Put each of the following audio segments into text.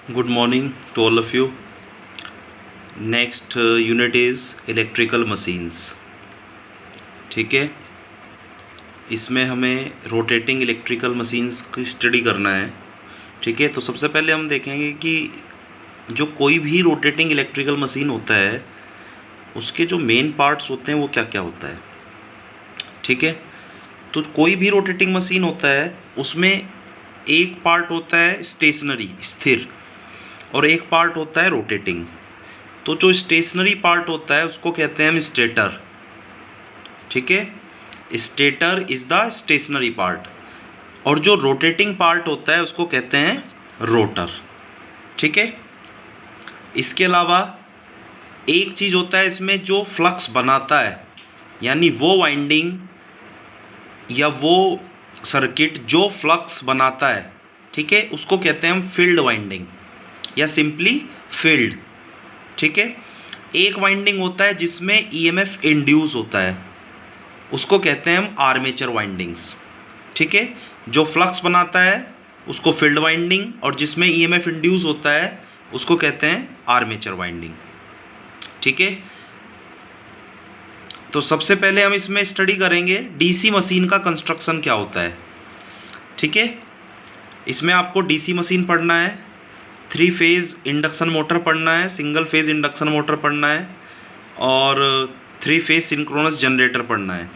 Good morning to all of you. Next unit is electrical machines. ठीक है, इसमें हमें रोटेटिंग इलेक्ट्रिकल मशीन्स की स्टडी करना है. ठीक है, तो सबसे पहले हम देखेंगे कि जो कोई भी रोटेटिंग इलेक्ट्रिकल मशीन होता है उसके जो मेन पार्ट्स होते हैं वो क्या क्या होता है. ठीक है, तो कोई भी रोटेटिंग मशीन होता है उसमें एक पार्ट होता है स्टेशनरी स्थिर और एक पार्ट होता है रोटेटिंग. तो जो स्टेशनरी पार्ट होता है उसको कहते हैं हम स्टेटर. ठीक है, stator is the stationary part. और जो रोटेटिंग पार्ट होता है उसको कहते हैं रोटर. ठीक है, इसके अलावा एक चीज़ होता है इसमें जो फ्लक्स बनाता है, यानी वो वाइंडिंग या वो सर्किट जो फ्लक्स बनाता है, ठीक है, उसको कहते हैं हम फील्ड वाइंडिंग या सिंपली फील्ड. ठीक है, एक वाइंडिंग होता है जिसमें ईएमएफ इंड्यूस होता है, उसको कहते हैं हम आर्मेचर वाइंडिंग्स. ठीक है, जो फ्लक्स बनाता है उसको फील्ड वाइंडिंग और जिसमें ईएमएफ इंड्यूस होता है उसको कहते हैं आर्मेचर वाइंडिंग. ठीक है, तो सबसे पहले हम इसमें स्टडी करेंगे डीसी मशीन का कंस्ट्रक्शन क्या होता है. ठीक है, इसमें आपको डीसी मशीन पढ़ना है, 3 फेज़ इंडक्शन मोटर पढ़ना है, सिंगल फेज़ इंडक्शन मोटर पढ़ना है और 3 फेज़ सिंक्रोनस जनरेटर पढ़ना है.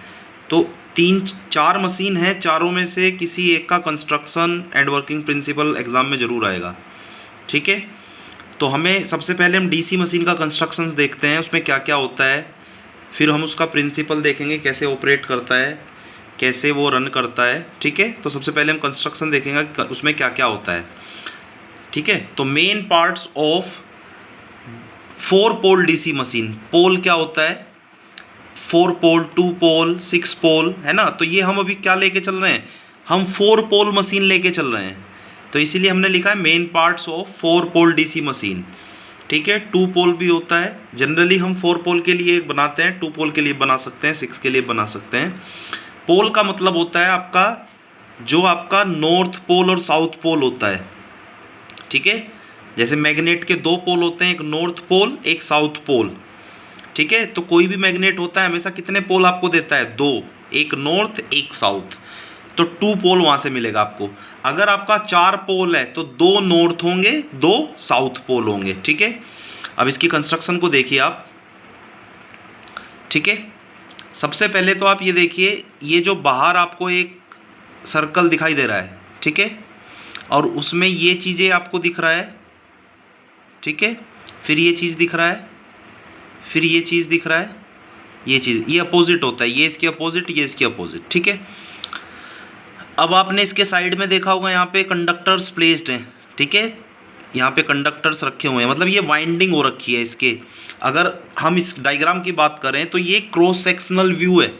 तो 3-4 मशीन है, चारों में से किसी एक का construction and working principle exam में ज़रूर आएगा. ठीक है, तो हमें सबसे पहले हम डीसी मशीन का कंस्ट्रक्शन देखते हैं, उसमें क्या क्या होता है, फिर हम उसका प्रिंसिपल देखेंगे कैसे ऑपरेट करता है, कैसे वो रन करता है. ठीक है, तो सबसे पहले हम कंस्ट्रक्शन देखेंगे कि उसमें क्या क्या होता है. ठीक है, तो main parts of 4 pole DC machine. Pole क्या होता है, 4 पोल, 2 पोल, 6 पोल, है ना. तो ये हम अभी क्या लेके चल रहे हैं, हम 4 पोल मशीन लेके चल रहे हैं, तो इसीलिए हमने लिखा है main parts of 4 pole DC machine. ठीक है, 2 पोल भी होता है, जनरली हम 4 पोल के लिए एक बनाते हैं, 2 पोल के लिए बना सकते हैं, 6 के लिए बना सकते हैं. पोल का मतलब होता है आपका जो आपका नॉर्थ पोल और साउथ पोल होता है. ठीक है, जैसे मैग्नेट के 2 पोल होते हैं, एक नॉर्थ पोल एक साउथ पोल. ठीक है, तो कोई भी मैग्नेट होता है हमेशा कितने पोल आपको देता है, 2, एक नॉर्थ एक साउथ. तो 2 पोल वहाँ से मिलेगा आपको. अगर आपका 4 पोल है तो 2 नॉर्थ होंगे, 2 साउथ पोल होंगे. ठीक है, अब इसकी कंस्ट्रक्शन को देखिए आप. ठीक है, सबसे पहले तो आप ये देखिए, ये जो बाहर आपको एक सर्कल दिखाई दे रहा है, ठीक है, और उसमें ये चीज़ें आपको दिख रहा है. ठीक है, फिर ये चीज़ दिख रहा है, फिर ये चीज़ दिख रहा है, ये चीज़, ये अपोजिट होता है, ये इसके अपोजिट, ये इसके अपोजिट. ठीक है, अब आपने इसके साइड में देखा होगा यहाँ पे कंडक्टर्स प्लेस्ड हैं. ठीक है, यहाँ पे कंडक्टर्स रखे हुए हैं, मतलब ये वाइंडिंग हो रखी है इसके. अगर हम इस डायग्राम की बात करें तो ये क्रॉस सेक्शनल व्यू है,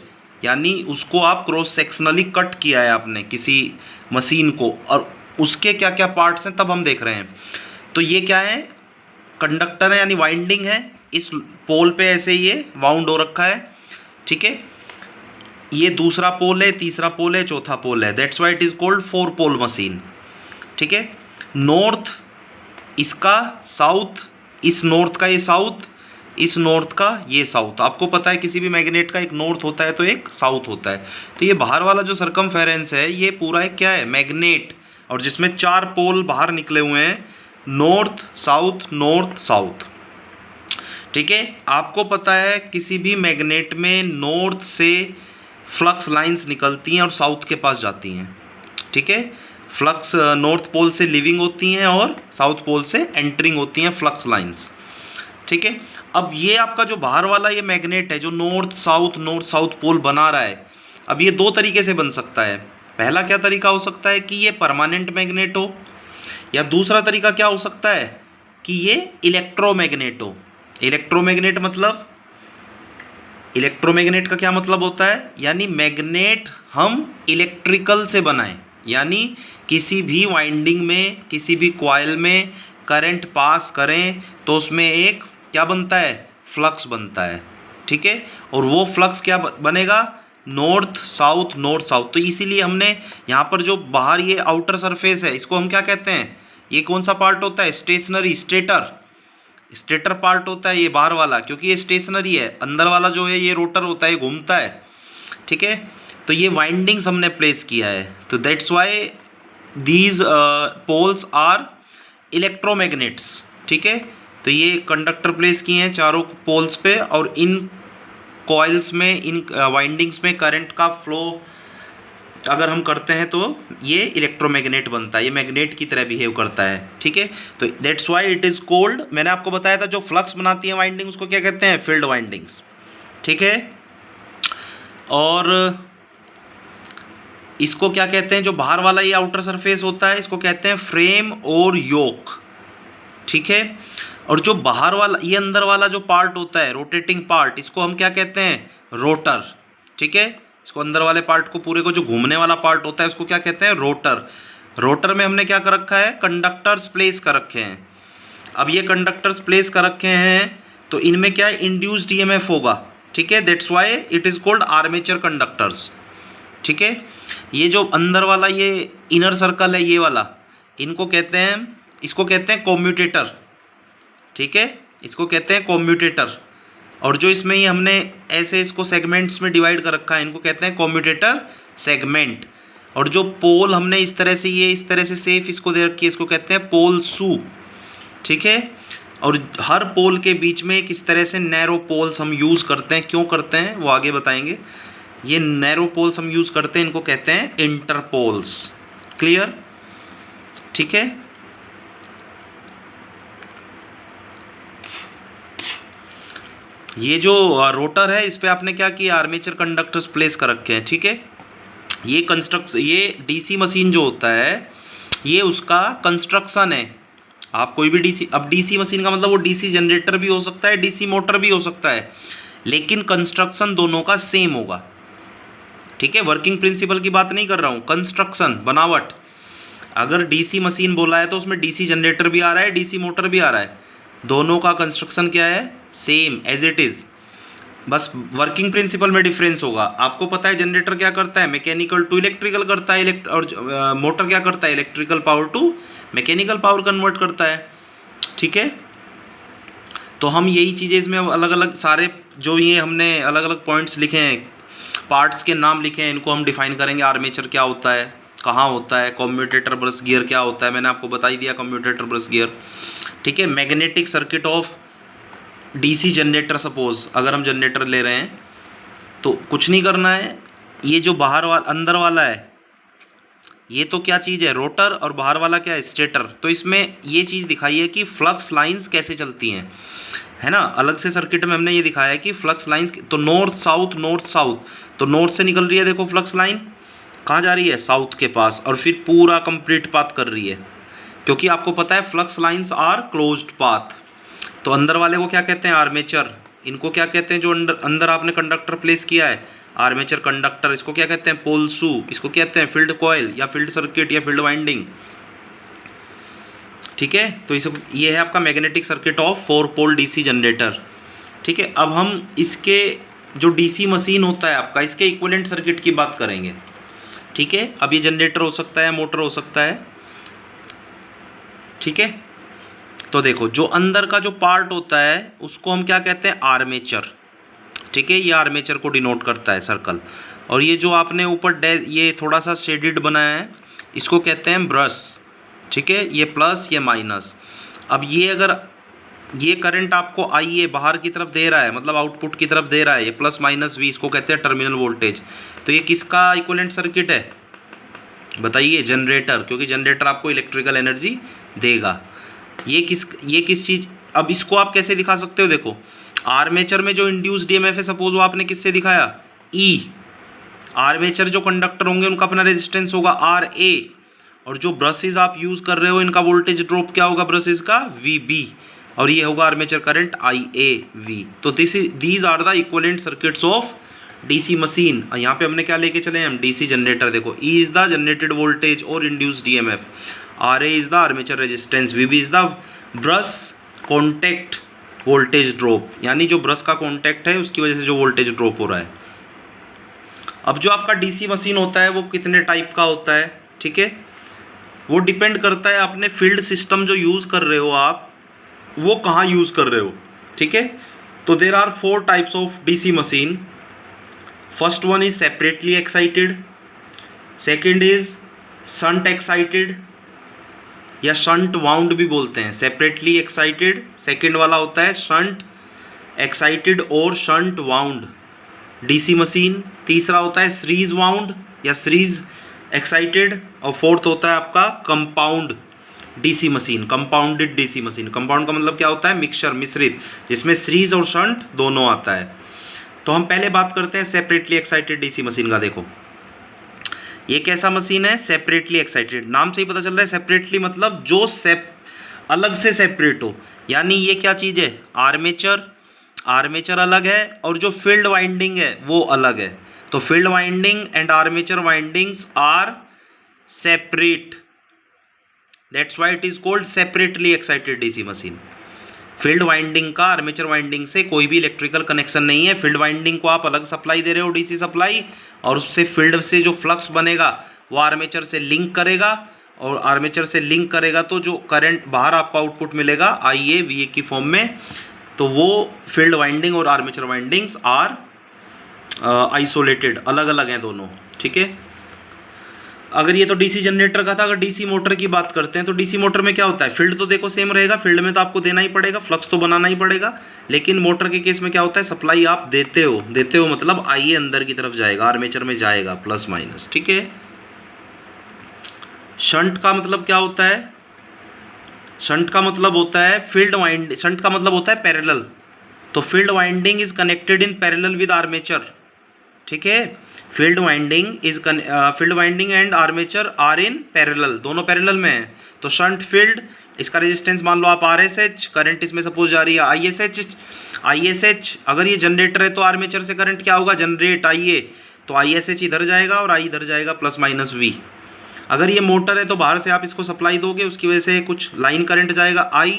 यानी उसको आप क्रॉस सेक्शनली कट किया है आपने किसी मशीन को, और उसके क्या क्या पार्ट्स हैं तब हम देख रहे हैं. तो ये क्या है, कंडक्टर है यानी वाइंडिंग है, इस पोल पे ऐसे ये वाउंड हो रखा है. ठीक है, ये दूसरा पोल है, तीसरा पोल है, चौथा पोल है, that's why it is called 4 pole machine. ठीक है, नॉर्थ इसका साउथ, इस नॉर्थ का ये साउथ, इस नॉर्थ का ये साउथ. आपको पता है किसी भी मैग्नेट का एक नॉर्थ होता है तो एक साउथ होता है. तो ये बाहर वाला जो सरकमफेरेंस है ये पूरा एक क्या है, मैग्नेट, और जिसमें 4 पोल बाहर निकले हुए हैं, नॉर्थ साउथ नॉर्थ साउथ. ठीक है, आपको पता है किसी भी मैग्नेट में नॉर्थ से फ्लक्स लाइंस निकलती हैं और साउथ के पास जाती हैं. ठीक है, फ्लक्स नॉर्थ पोल से लिविंग होती हैं और साउथ पोल से एंटरिंग होती हैं फ्लक्स लाइंस. ठीक है, अब ये आपका जो बाहर वाला ये मैग्नेट है जो नॉर्थ साउथ पोल बना रहा है, अब ये 2 तरीके से बन सकता है. पहला क्या तरीका हो सकता है कि ये परमानेंट मैग्नेट हो, या दूसरा तरीका क्या हो सकता है कि ये इलेक्ट्रोमैग्नेट हो. इलेक्ट्रोमैग्नेट मतलब, इलेक्ट्रोमैग्नेट का क्या मतलब होता है, यानी मैग्नेट हम इलेक्ट्रिकल से बनाएं, यानी किसी भी वाइंडिंग में, किसी भी कॉइल में करंट पास करें तो उसमें एक क्या बनता है, फ्लक्स बनता है. ठीक है, और वो फ्लक्स क्या बनेगा, नॉर्थ साउथ. तो इसीलिए हमने यहाँ पर जो बाहर ये आउटर सरफेस है इसको हम क्या कहते हैं, ये कौन सा पार्ट होता है? Stationery, stator. स्टेटर पार्ट होता है ये बाहर वाला, क्योंकि ये स्टेशनरी है। अंदर वाला जो है ये रोटर होता है, घूमता है। ठीक है, तो ये वाइंडिंग्स हमने प्लेस किया है, तो that's why these poles are electromagnets. ठीक है, तो ये कंडक्टर प्लेस किए हैं चारों पोल्स पे, और इन कॉइल्स में, इन वाइंडिंग्स में करंट का फ्लो अगर हम करते हैं तो ये इलेक्ट्रोमैग्नेट बनता है, ये मैग्नेट की तरह बिहेव करता है। ठीक है, तो that's why it is cold. मैंने आपको बताया था जो फ्लक्स बनाती है वाइंडिंग उसको क्या कहते हैं? Field windings. ठीक है, और इसको क्या कहते हैं? जो बाहर वाला ये आउटर सरफेस होता है इसको कहते हैं फ्रेम और योक। ठीक है, और जो बाहर वाला, ये अंदर वाला जो पार्ट होता है रोटेटिंग पार्ट, इसको हम क्या कहते हैं? रोटर। ठीक है, इसको अंदर वाले पार्ट को, पूरे को जो घूमने वाला पार्ट होता है उसको क्या कहते हैं? रोटर। रोटर में हमने क्या कर रखा है? कंडक्टर्स प्लेस कर रखे हैं। अब ये कंडक्टर्स प्लेस कर रखे हैं तो इनमें क्या है? इंड्यूस्ड ईएमएफ होगा। ठीक है, that's why it is called armature conductors. ठीक है, ये जो अंदर वाला ये इनर सर्कल है ये वाला, इनको कहते हैं, इसको कहते हैं कॉम्यूटेटर। ठीक है, इसको कहते हैं कॉम्यूटेटर। और जो इसमें ही हमने ऐसे इसको सेगमेंट्स में डिवाइड कर रखा है इनको कहते हैं कॉम्यूटेटर सेगमेंट। और जो पोल हमने इस तरह से, ये इस तरह से सेफ इसको दे रखी है, इसको कहते हैं पोल शू। ठीक है, और हर पोल के बीच में एक इस तरह से नैरो पोल्स हम यूज़ करते हैं। क्यों करते हैं वो आगे बताएंगे। ये नैरो पोल्स हम यूज़ करते हैं, इनको कहते हैं इंटरपोल्स। क्लियर? ठीक है, ये जो रोटर है इस पर आपने क्या किया? आर्मेचर कंडक्टर्स प्लेस कर रखे हैं। ठीक है, ये डीसी मशीन जो होता है ये उसका कंस्ट्रक्शन है। आप कोई भी डीसी, अब डीसी मशीन का मतलब वो डीसी जनरेटर भी हो सकता है, डीसी मोटर भी हो सकता है, लेकिन कंस्ट्रक्शन दोनों का सेम होगा। ठीक है, वर्किंग प्रिंसिपल की बात नहीं कर रहा हूँ, कंस्ट्रक्शन, बनावट। अगर डीसी मशीन बोला है तो उसमें डीसी जनरेटर भी आ रहा है, डीसी मोटर भी आ रहा है, दोनों का कंस्ट्रक्शन क्या है? Same as it is. बस वर्किंग प्रिंसिपल में डिफरेंस होगा। आपको पता है जनरेटर क्या करता है? मैकेनिकल टू इलेक्ट्रिकल करता है, और मोटर क्या करता है? Electrical power to mechanical power convert करता है। ठीक है, तो हम यही चीज़ें इसमें अलग अलग सारे जो ये हमने अलग अलग पॉइंट्स लिखे हैं, पार्ट्स के नाम लिखे हैं, इनको हम डिफाइन करेंगे। आर्मेचर क्या होता है, कहाँ होता है, कम्यूटेटर ब्रश गियर क्या होता है, मैंने आपको बता ही दिया कम्यूटेटर ब्रश गियर। ठीक है, magnetic circuit of DC generator. Suppose अगर हम जनरेटर ले रहे हैं तो कुछ नहीं करना है, ये जो बाहर वाला अंदर वाला है ये तो क्या चीज़ है? रोटर, और बाहर वाला क्या है? स्टेटर। तो इसमें ये चीज़ दिखाई है कि फ्लक्स लाइंस कैसे चलती हैं, है ना। अलग से सर्किट में हमने ये दिखाया है कि फ्लक्स लाइंस, तो नॉर्थ साउथ, नॉर्थ साउथ, तो नॉर्थ से निकल रही है, देखो फ्लक्स लाइन कहाँ जा रही है? साउथ के पास, और फिर पूरा कंप्लीट पाथ कर रही है, क्योंकि आपको पता है flux lines are closed path. तो अंदर वाले को क्या कहते हैं? आर्मेचर। इनको क्या कहते हैं? जो अंदर आपने कंडक्टर प्लेस किया है, आर्मेचर कंडक्टर। इसको क्या कहते हैं? पोल शू। इसको कहते हैं फील्ड कॉइल या फील्ड सर्किट या फील्ड वाइंडिंग। ठीक है, तो ये है आपका magnetic circuit of 4 pole DC generator. ठीक है, अब हम इसके जो डीसी मशीन होता है आपका, इसके इक्विवेलेंट सर्किट की बात करेंगे। ठीक है, अब ये जनरेटर हो सकता है, मोटर हो सकता है। ठीक है, तो देखो जो अंदर का जो पार्ट होता है उसको हम क्या कहते हैं? आर्मेचर। ठीक है, ये आर्मेचर को डिनोट करता है सर्कल। और ये जो आपने ऊपर ये थोड़ा सा शेडिड बनाया है इसको कहते हैं ब्रश। ठीक है, ये प्लस ये माइनस। अब ये अगर ये करंट आपको आई ए बाहर की तरफ दे रहा है, मतलब आउटपुट की तरफ दे रहा है, ये प्लस माइनस वी, इसको कहते हैं टर्मिनल वोल्टेज। तो ये किसका इक्विवेलेंट सर्किट है? बताइए, जनरेटर, क्योंकि जनरेटर आपको इलेक्ट्रिकल एनर्जी देगा। ये किस चीज़, अब इसको आप कैसे दिखा सकते हो? देखो आर्मेचर में जो इंड्यूस्ड ईएमएफ है, सपोज वो आपने किससे दिखाया? ई। आर्मेचर जो कंडक्टर होंगे उनका अपना रेजिस्टेंस होगा आर ए, और जो ब्रशेज आप यूज़ कर रहे हो इनका वोल्टेज ड्रॉप क्या होगा ब्रशेज का? वी बी, और ये होगा armature current I A V. तो these are the equivalent circuits of DC machine. यहाँ पे हमने क्या लेके चले हैं हम? DC generator. देखो E is the generated voltage और induced EMF, R A is the armature resistance, V B is the brush contact voltage drop, यानी जो ब्रश का कॉन्टैक्ट है उसकी वजह से जो वोल्टेज ड्रॉप हो रहा है। अब जो आपका डीसी मशीन होता है वो कितने टाइप का होता है? ठीक है, वो डिपेंड करता है अपने फील्ड सिस्टम जो यूज़ कर रहे हो आप, वो कहाँ यूज़ कर रहे हो, ठीक है। तो there are 4 types of DC machine. First one is separately excited, second is shunt excited या शंट वाउंड भी बोलते हैं। सेपरेटली एक्साइटेड सेकेंड वाला होता है, शंट एक्साइटेड और शंट वाउंड डीसी मशीन। तीसरा होता है सीरीज वाउंड या सीरीज एक्साइटेड, और फोर्थ होता है आपका compound DC machine, compounded DC machine. Compound का मतलब क्या होता है, मिक्सचर, मिश्रित, जिसमें सीरीज और शंट दोनों आता है। तो हम पहले बात करते हैं सेपरेटली एक्साइटेड डीसी मशीन का। देखो ये कैसा मशीन है, सेपरेटली एक्साइटेड। नाम से ही पता चल रहा है सेपरेटली मतलब जो अलग से सेपरेट हो, यानी ये क्या चीज़ है, आर्मेचर अलग है और जो फील्ड वाइंडिंग है वो अलग है। तो field winding and armature windings are separate, that's why it is called separately excited DC machine. Field winding का आर्मेचर वाइंडिंग से कोई भी इलेक्ट्रिकल कनेक्शन नहीं है। फील्ड वाइंडिंग को आप अलग सप्लाई दे रहे हो, डीसी सप्लाई, और उससे फील्ड से जो फ्लक्स बनेगा वो आर्मेचर से लिंक करेगा, और आर्मेचर से लिंक करेगा तो जो करंट बाहर आपको आउटपुट मिलेगा IA VA की फॉर्म में, तो वो फील्ड वाइंडिंग और आर्मेचर वाइंडिंग्स आर आइसोलेटेड, अलग अलग हैं दोनों, ठीक है। अगर ये तो डीसी जनरेटर का था, अगर डीसी मोटर की बात करते हैं तो डीसी मोटर में क्या होता है, फील्ड तो देखो सेम रहेगा, फील्ड में तो आपको देना ही पड़ेगा, फ्लक्स तो बनाना ही पड़ेगा, लेकिन मोटर के केस में क्या होता है, सप्लाई आप देते हो मतलब IA अंदर की तरफ जाएगा, आर्मेचर में जाएगा प्लस माइनस, ठीक है। शंट का मतलब क्या होता है, शंट का मतलब होता है फील्ड वाइंड, शंट का मतलब होता है पैरेलल। तो field winding is connected in parallel with armature, ठीक है। Field winding and armature are in parallel, दोनों पैरेलल में है। तो शंट फील्ड, इसका रेजिस्टेंस मान लो आप RSH, करंट इसमें सपोज जा रही है ISH। अगर ये जनरेटर है तो आर्मेचर से करंट क्या होगा, जनरेट IA, तो ISH इधर जाएगा और I इधर जाएगा प्लस माइनस V। अगर ये मोटर है तो बाहर से आप इसको सप्लाई दोगे, उसकी वजह से कुछ लाइन करंट जाएगा I।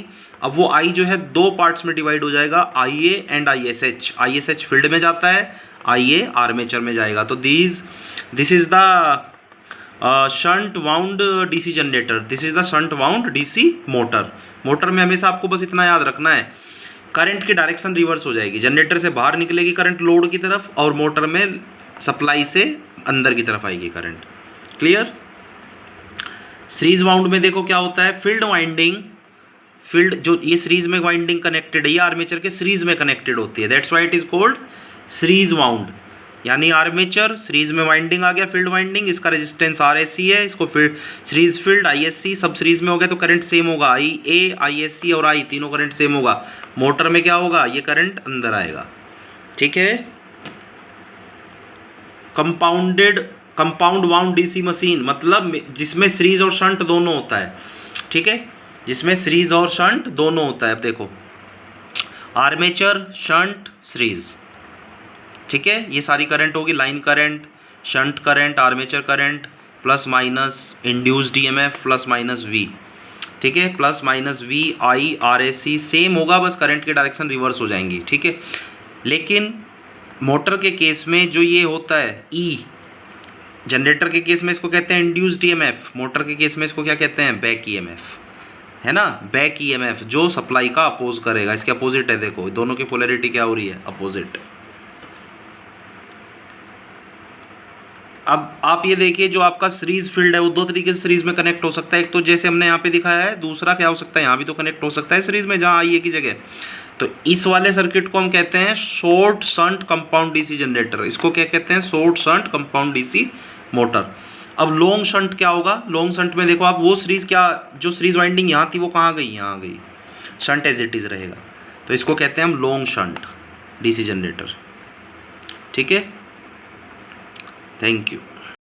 अब वो I जो है 2 पार्ट्स में डिवाइड हो जाएगा, IA and ISH। ISH field में जाता है, IA आर्मेचर में जाएगा। तो this is the shunt wound DC generator, this is the shunt wound DC motor. Motor में हमेशा आपको बस इतना याद रखना है, करंट की डायरेक्शन रिवर्स हो जाएगी, जनरेटर से बाहर निकलेगी करंट लोड की तरफ, और मोटर में सप्लाई से अंदर की तरफ आएगी करंट। क्लियर। सीरीज वाउंड में देखो क्या होता है, फील्ड वाइंडिंग, फील्ड जो ये सीरीज में वाइंडिंग कनेक्टेड है, ये आर्मेचर के सीरीज में कनेक्टेड होती है, that's why it is called series wound. यानी आर्मेचर सीरीज में वाइंडिंग आ गया, फील्ड वाइंडिंग, इसका रेजिस्टेंस RSC है, इसको सीरीज फील्ड ISC सब सीरीज में हो गया, तो करंट सेम होगा, IA ISC और I तीनों करंट सेम होगा। मोटर में क्या होगा, ये करंट अंदर आएगा, ठीक है। कंपाउंड वाउंड डीसी मशीन मतलब जिसमें सीरीज और शंट दोनों होता है, ठीक है, जिसमें सीरीज और शंट दोनों होता है। अब देखो आर्मेचर, शंट, सीरीज, ठीक है, ये सारी करंट होगी, line current, shunt current, armature current, plus minus induced EMF plus minus V, ठीक है, plus minus V I RSC same होगा, बस करंट की डायरेक्शन रिवर्स हो जाएंगी, ठीक है। लेकिन मोटर के केस में जो ये होता है E, जनरेटर के केस में इसको कहते हैं इंड्यूस्ड EMF, मोटर के केस में इसको क्या कहते हैं, बैक EMF, है ना, बैक EMF जो सप्लाई का अपोज करेगा, इसके अपोजिट है। देखो दोनों की पोलैरिटी क्या हो रही है, अपोजिट। अब आप ये देखिए जो आपका सीरीज फील्ड है वो 2 तरीके से सीरीज में कनेक्ट हो सकता है, एक तो जैसे हमने यहाँ पे दिखाया है, दूसरा क्या हो सकता है, यहाँ भी तो कनेक्ट हो सकता है सीरीज में, जहाँ IA की जगह। तो इस वाले सर्किट को हम कहते हैं short shunt compound DC generator, इसको क्या कहते हैं, short shunt compound DC motor. अब लॉन्ग शंट क्या होगा, लॉन्ग शंट में देखो आप वो सीरीज, क्या जो सीरीज वाइंडिंग यहाँ थी वो कहाँ गई, यहाँ गई, शंट एज इट इज रहेगा, तो इसको कहते हैं हम लॉन्ग शंट डीसी जनरेटर, ठीक है। Thank you.